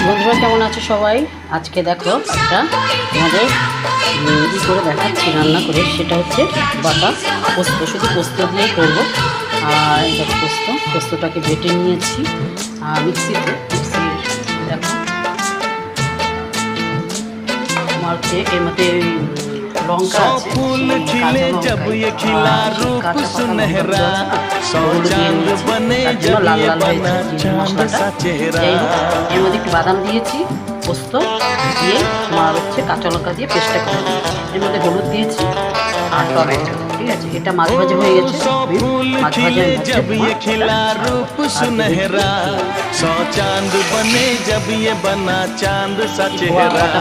বন্ধুরা কেমন আছো সবাই? আজকে দেখো একটা আমাদের ই করে দেখাচ্ছি রান্না করে, সেটা হচ্ছে বাটা পোস্ত। শুধু পোস্ত দিয়ে করবো। আর এটা পোস্তটাকে বেটে নিয়েছি মিক্সিতে। দেখো আমার হচ্ছে এর মধ্যে লঙ্কা আছে, লাল লাল হয়েছে মশলাটা। যাই হোক, এর মধ্যে একটু বাদাম দিয়েছি, পোস্ত দিয়ে তোমার হচ্ছে কাঁচা লঙ্কা দিয়ে পেস্টটা করে দিয়েছি। এর মধ্যে হলুদ দিয়েছি আর টমেটো। ঠিক আছে, এটা মাছ ভাজা হয়ে গেছে। মাছ ভাজার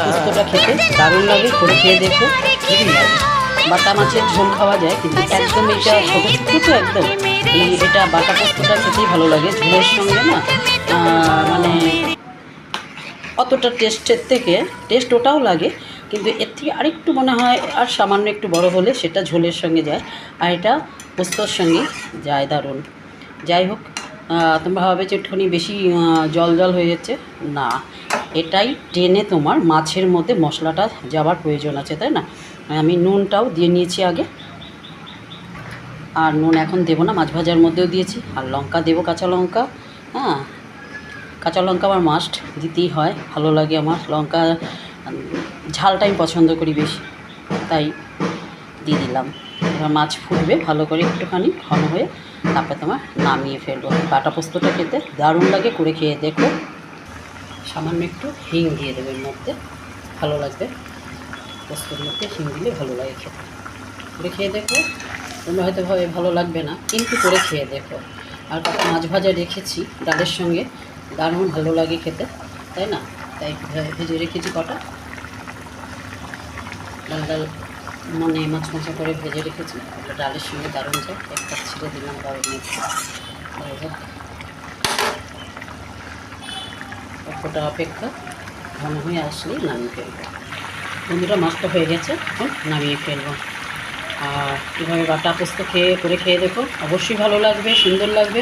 পোস্তটা খেতে দারুণ লাগে, করে খেয়ে দেখো, হেভি লাগে। বাটা মাছের ঝোল খাওয়া যায়, কিন্তু একদম এটা ছোটো ছোটো একদম এটা বাটা পোস্তটা খেতেই ভালো লাগে ঝোলের সঙ্গে না। মানে অতটা টেস্টের থেকে টেস্ট ওটাও লাগে, কিন্তু এর থেকে আরেকটু মনে হয় আর সামান্য একটু বড় হলে সেটা ঝোলের সঙ্গে যায়, আর এটা পোস্তর সঙ্গে যায় দারুণ। যাই হোক, তোমরা ভাবে যে একটুখানি বেশি জল জল হয়ে যাচ্ছে, না, এটাই টেনে তোমার মাছের মধ্যে মশলাটা যাবার প্রয়োজন আছে, তাই না? আমি নুনটাও দিয়ে নিয়েছি আগে, আর নুন এখন দেবো না, মাছ ভাজার মধ্যেও দিয়েছি। আর লঙ্কা দেবো, কাঁচা লঙ্কা। হ্যাঁ, কাঁচা লঙ্কা আমার মাস্ট দিতেই হয়, ভালো লাগে আমার লঙ্কা ঝালটা আমি পছন্দ করি বেশি, তাই দিয়ে দিলাম। এবার মাছ ফুটবে ভালো করে, একটুখানি ঘন হয়ে, তারপরে তোমার নামিয়ে ফেলবো। বাটা পোস্তটা খেতে দারুণ লাগে, করে খেয়ে দেখো। সামান্য একটু হিং দিয়ে দেবে এর মধ্যে, ভালো লাগবে। পোস্তর মধ্যে হিং দিলে ভালো লাগে খেতে, করে খেয়ে দেখো। তোমরা হয়তো ভালো লাগবে না, কিন্তু করে খেয়ে দেখো। আর কত মাছ ভাজা রেখেছি ডালের সঙ্গে, দারুণ ভালো লাগে খেতে, তাই না? তাই ভেজে রেখেছি কটা ডাল ডাল, মানে মাছ মাছা করে ভেজে রেখেছি, ডালের সঙ্গে দারুণ যায়। একটা ছিঁড়ে দিলাম দারুণ ফোটা অপেক্ষা, ঘন হয়ে আসলেই নামিয়ে ফেলবো। বন্ধুরা, মাছটা হয়ে গেছে, এখন নামিয়ে ফেলবো। আর কীভাবে বাটা পোস্ত করে খেয়ে দেখো, অবশ্যই ভালো লাগবে, সুন্দর লাগবে।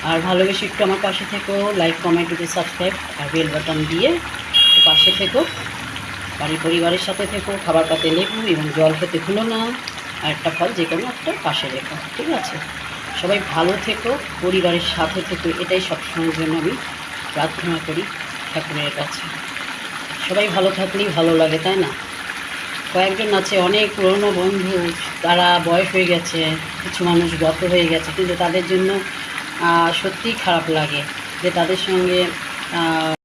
আর ভালোবেসে একটু আমার পাশে থেকো, লাইক কমেন্ট একটু সাবস্ক্রাইব আর বেল বাটন দিয়ে পাশে থেকো। বাড়ির পরিবারের সাথে থেকো, খাবার পাতে লেবু এবং জল খেতে ভুলো না। আর একটা ফল যে কোনো একটা পাশে রেখো, ঠিক আছে? সবাই ভালো থেকো, পরিবারের সাথে থেকো, এটাই সবসময়ের জন্য আমি প্রার্থনা করি ঠাকুরের কাছে। সবাই ভালো থাকলেই ভালো লাগে, তাই না? কয়েকজন আছে অনেক পুরনো বন্ধু, তারা বয়স হয়ে গেছে, কিছু মানুষ গত হয়ে গেছে, কিন্তু তাদের জন্য সত্যিই খারাপ লাগে যে তাদের সঙ্গে